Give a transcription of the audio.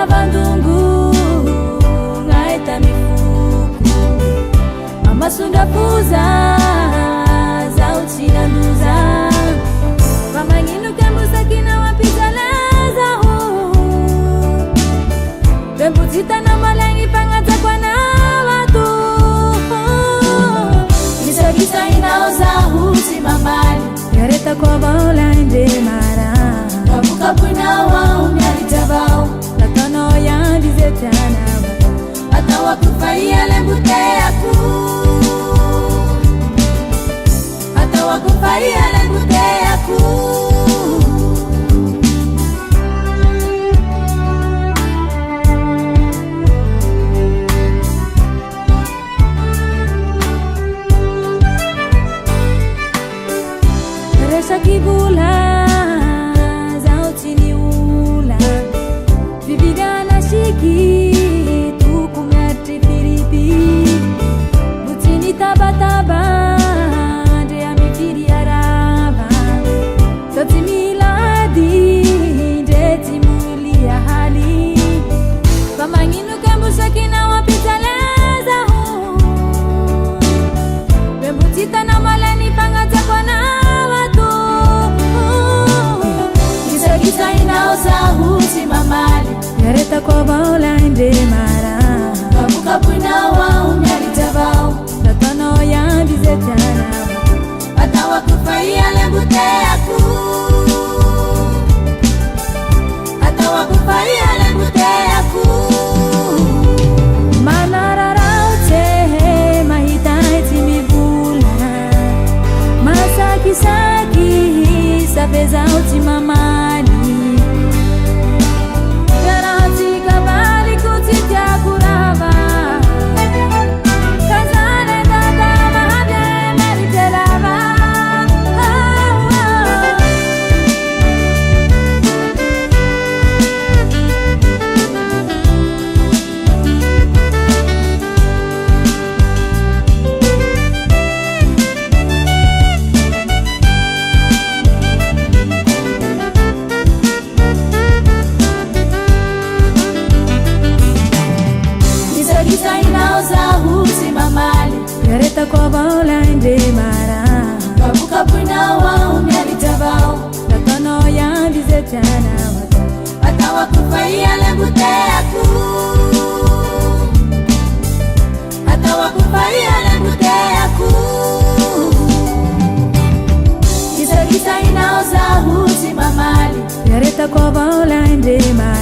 bandungu ngaeta mifuku amasunda puza za uchina nduza pamanginu kemusa kina wapitalaza bembutita na malengi pangata kwa na watu Gisa inaoza husi mamali Yareta kwa baula inde mara Kabuka pwina wa umyalitabao Latono ya dizetana Ata wakufaya lembute yaku Ata wakufaya lembute yaku Kibula za utini ula Vivigana shiki tukumati piripi Butini taba De amifiri araba Soti miladi De timuli ya hali Pamanginu kembusha kina wapitaleza Bembutita na malani pangata kwa na Gisa inaoza husi mamali Yareta kwa baula inde mara Kabuka pwina wa umyalitabao Latono ya dizetana Ata wakufaya lembute yaku Ata wakufaya lembute yaku Manararaute mahitaiti mibula Masaki Sabeza uti mamali Gisa inaoza husi mamali Yareta kwa baula inde mara Kabuka pwina wa umyalitabao Latono ya dizetana Ata wakufaya lembute yaku Ata wakufaya lembute yaku Gisa inaoza husi mamali Yareta kwa baula inde mara